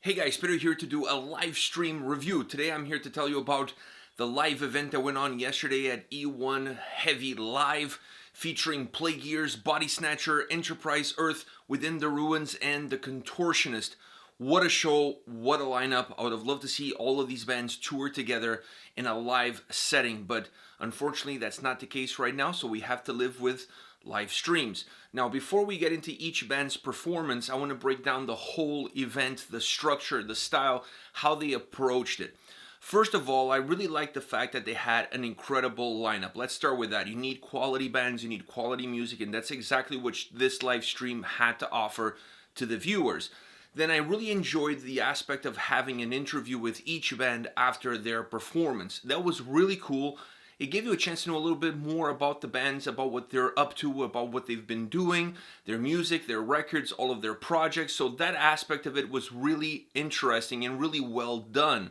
Hey guys, Peter here to do a live stream review. Today I'm here to tell you about the live event that went on yesterday at eOne Heavy Live, featuring Plague Years, Bodysnatcher, Enterprise Earth, Within the Ruins, and the Contortionist. What a show, what a lineup. I would have loved to see all of these bands tour together in a live setting, but unfortunately that's not the case right now, so we have to live with live streams. Now, before we get into each band's performance, I want to break down the whole event, the structure, the style, how they approached it. First of all, I really like the fact that they had an incredible lineup. Let's start with that. You need quality bands, you need quality music, and that's exactly what this live stream had to offer to the viewers. Then I really enjoyed the aspect of having an interview with each band after their performance. That was really cool. It gave you a chance to know a little bit more about the bands, about what they're up to, about what they've been doing, their music, their records, all of their projects. So that aspect of it was really interesting and really well done.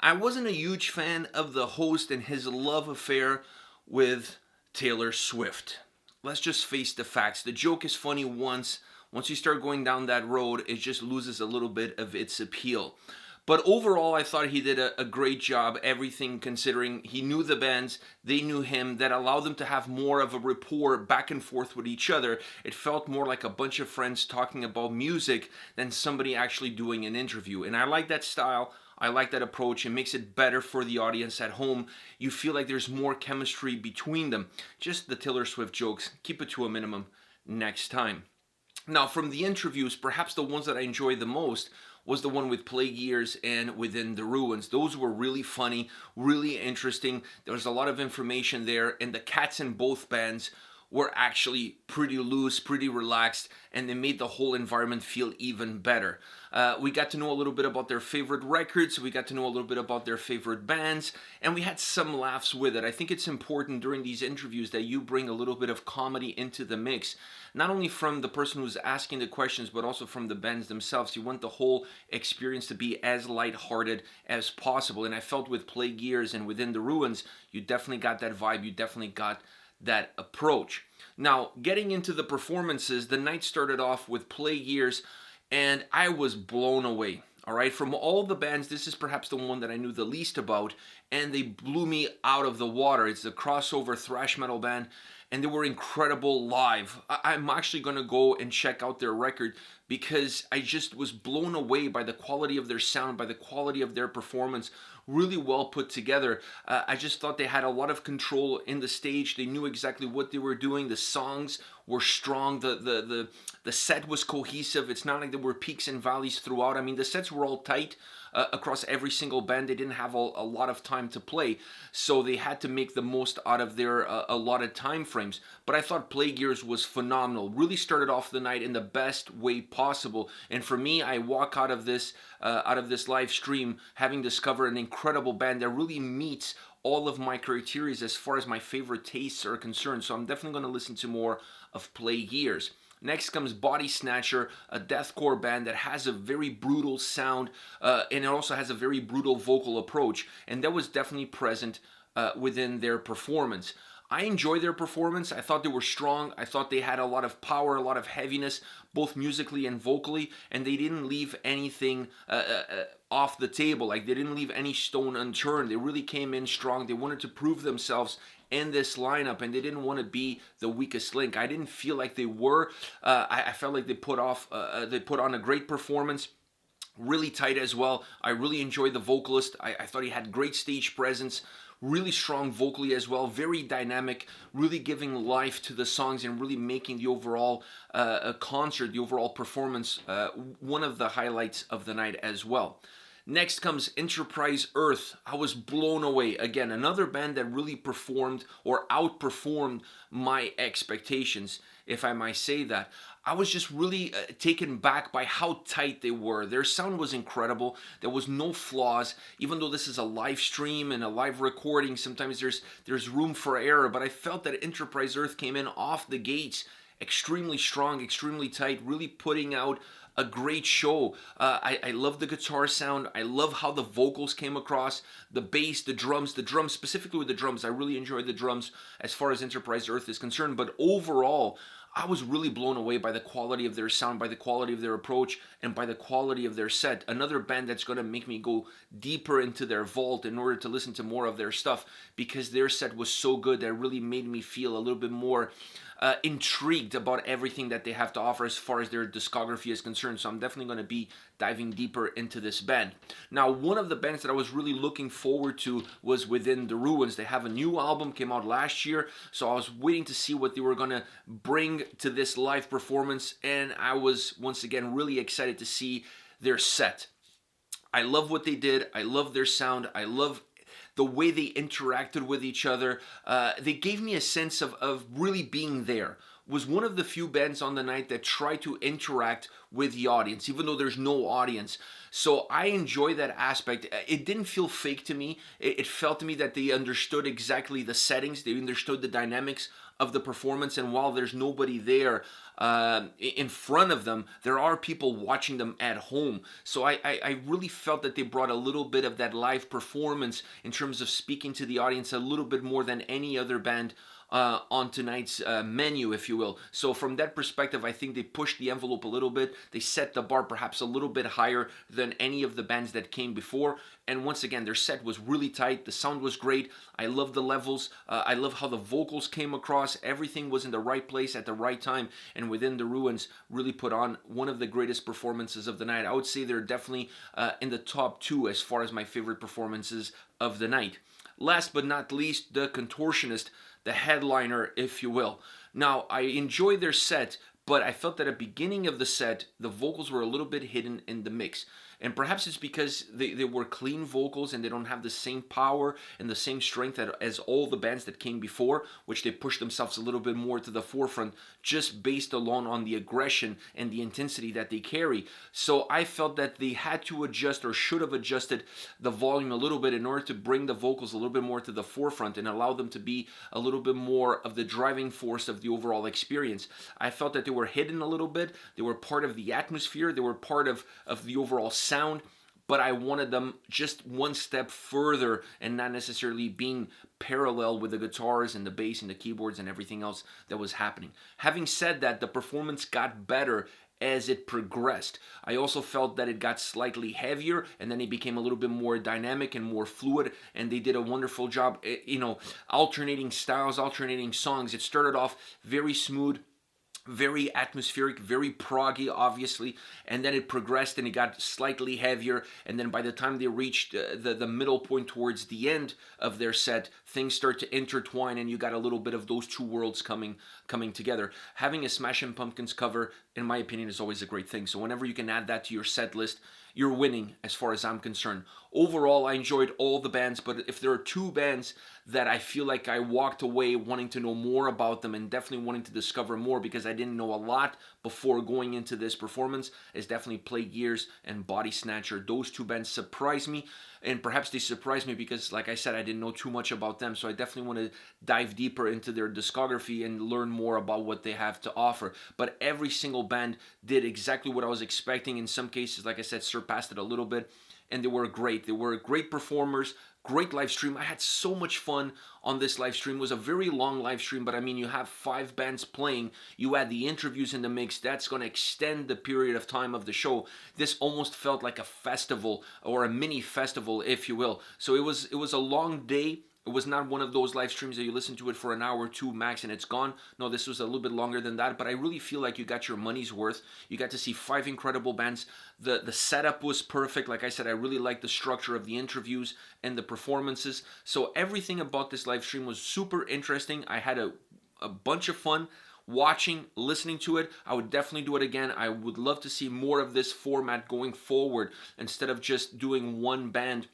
I wasn't a huge fan of the host and his love affair with Taylor Swift. Let's just face the facts. The joke is funny once you start going down that road, it just loses a little bit of its appeal. But overall, I thought he did a great job, everything considering he knew the bands, they knew him, that allowed them to have more of a rapport back and forth with each other. It felt more like a bunch of friends talking about music than somebody actually doing an interview. And I like that style. I like that approach. It makes it better for the audience at home. You feel like there's more chemistry between them. Just the Taylor Swift jokes, keep it to a minimum next time. Now, from the interviews, perhaps the ones that I enjoyed the most was the one with Plague Years and Within the Ruins. Those were really funny, really interesting. There was a lot of information there, and the cats in both bands were actually pretty loose, pretty relaxed, and they made the whole environment feel even better. We got to know a little bit about their favorite records, we got to know a little bit about their favorite bands, and we had some laughs with it. I think it's important during these interviews that you bring a little bit of comedy into the mix, not only from the person who's asking the questions, but also from the bands themselves. You want the whole experience to be as lighthearted as possible, and I felt with Plague Years and Within the Ruins, you definitely got that vibe, you definitely got that approach. Now, getting into the performances, the night started off with Plague Years, and I was blown away. All right, from all the bands, this is perhaps the one that I knew the least about, and they blew me out of the water. It's a crossover thrash metal band, and they were incredible live. I'm actually going to go and check out their record because I just was blown away by the quality of their sound, by the quality of their performance. Really well put together. I just thought they had a lot of control in the stage. They knew exactly what they were doing. The songs were strong. The set was cohesive. It's not like there were peaks and valleys throughout. I mean, the sets were all tight across every single band. They didn't have a lot of time to play, so they had to make the most out of their allotted time frames. But I thought Plague Years was phenomenal. Really started off the night in the best way possible. And for me, I walk out of this live stream having discovered an incredible band that really meets all of my criteria as far as my favorite tastes are concerned. So I'm definitely going to listen to more of Plague Years. Next comes Bodysnatcher, a deathcore band that has a very brutal sound, and it also has a very brutal vocal approach, and that was definitely present within their performance. I enjoyed their performance. I thought they were strong. I thought they had a lot of power, a lot of heaviness, both musically and vocally, and they didn't leave anything off the table. Like, they didn't leave any stone unturned. They really came in strong. They wanted to prove themselves in this lineup, and they didn't want to be the weakest link. I didn't feel like they were. I felt like they put on a great performance. Really tight as well. I really enjoyed the vocalist. I thought he had great stage presence. Really strong vocally as well, very dynamic, really giving life to the songs and really making the overall concert, the overall performance, one of the highlights of the night as well. Next comes Enterprise Earth. I was blown away. Again, another band that really performed or outperformed my expectations, if I might say that. I was just really taken back by how tight they were. Their sound was incredible. There was no flaws. Even though this is a live stream and a live recording, sometimes there's room for error. But I felt that Enterprise Earth came in off the gates extremely strong, extremely tight, really putting out a great show. I love the guitar sound. I love how the vocals came across, the bass, the drums, specifically with the drums. I really enjoyed the drums as far as Enterprise Earth is concerned. But overall, I was really blown away by the quality of their sound, by the quality of their approach, and by the quality of their set. Another band that's going to make me go deeper into their vault in order to listen to more of their stuff, because their set was so good that it really made me feel a little bit more intrigued about everything that they have to offer as far as their discography is concerned. So I'm definitely going to be diving deeper into this band. Now, one of the bands that I was really looking forward to was Within the Ruins. They have a new album, came out last year, so I was waiting to see what they were going to bring to this live performance, and I was once again really excited to see their set. I love what they did. I love their sound. I love the way they interacted with each other. They gave me a sense of really being there. Was one of the few bands on the night that tried to interact with the audience, even though there's no audience. So I enjoy that aspect. It didn't feel fake to me. It felt to me that they understood exactly the settings. They understood the dynamics of the performance, and while there's nobody there in front of them, there are people watching them at home. So I really felt that they brought a little bit of that live performance in terms of speaking to the audience a little bit more than any other band on tonight's menu, if you will. So from that perspective, I think they pushed the envelope a little bit. They set the bar perhaps a little bit higher than any of the bands that came before. And once again, their set was really tight. The sound was great. I love the levels. I love how the vocals came across. Everything was in the right place at the right time. And Within the Ruins really put on one of the greatest performances of the night. I would say they're definitely in the top 2 as far as my favorite performances of the night. Last but not least, the Contortionist, the headliner, if you will. Now, I enjoyed their set, but I felt that at the beginning of the set, the vocals were a little bit hidden in the mix. And perhaps it's because they were clean vocals and they don't have the same power and the same strength as all the bands that came before, which they pushed themselves a little bit more to the forefront just based alone on the aggression and the intensity that they carry. So I felt that they had to adjust, or should have adjusted, the volume a little bit in order to bring the vocals a little bit more to the forefront and allow them to be a little bit more of the driving force of the overall experience. I felt that they were hidden a little bit. They were part of the atmosphere. They were part of the overall sound, but I wanted them just one step further and not necessarily being parallel with the guitars and the bass and the keyboards and everything else that was happening. Having said that, the performance got better as it progressed. I also felt that it got slightly heavier, and then it became a little bit more dynamic and more fluid, and they did a wonderful job, alternating styles, alternating songs. It started off very smooth, very atmospheric, very proggy, obviously, and then it progressed and it got slightly heavier, and then by the time they reached the middle point towards the end of their set, things start to intertwine and you got a little bit of those two worlds coming together. Having a Smashing Pumpkins cover, in my opinion, is always a great thing. So whenever you can add that to your set list, you're winning as far as I'm concerned. Overall, I enjoyed all the bands, but if there are 2 bands that I feel like I walked away wanting to know more about them and definitely wanting to discover more because I didn't know a lot before going into this performance, is definitely Plague Years and Bodysnatcher. Those 2 bands surprised me, and perhaps they surprised me because, like I said, I didn't know too much about them, so I definitely want to dive deeper into their discography and learn more about what they have to offer. But every single band did exactly what I was expecting. In some cases, like I said, surpassed it a little bit, and they were great. They were great performers, great live stream. I had so much fun on this live stream. It was a very long live stream, but I mean, you have 5 bands playing, you add the interviews in the mix, that's going to extend the period of time of the show. This almost felt like a festival, or a mini festival, if you will. So it was a long day. It was not one of those live streams that you listen to it for an hour or 2 max and it's gone. No, this was a little bit longer than that, but I really feel like you got your money's worth. You got to see 5 incredible bands. The setup was perfect. Like I said, I really liked the structure of the interviews and the performances. So everything about this live stream was super interesting. I had a bunch of fun watching, listening to it. I would definitely do it again. I would love to see more of this format going forward instead of just doing one band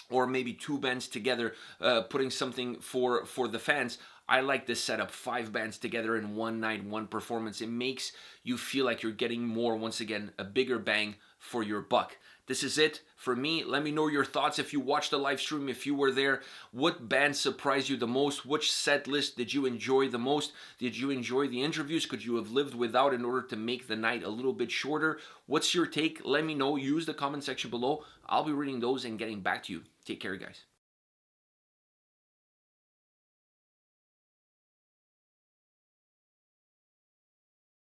or maybe 2 bands together, putting something for the fans. I like this setup, 5 bands together in one night, one performance. It makes you feel like you're getting more, once again, a bigger bang for your buck. This is it for me. Let me know your thoughts if you watched the live stream, if you were there. What band surprised you the most? Which set list did you enjoy the most? Did you enjoy the interviews? Could you have lived without in order to make the night a little bit shorter? What's your take? Let me know. Use the comment section below. I'll be reading those and getting back to you. Take care, guys.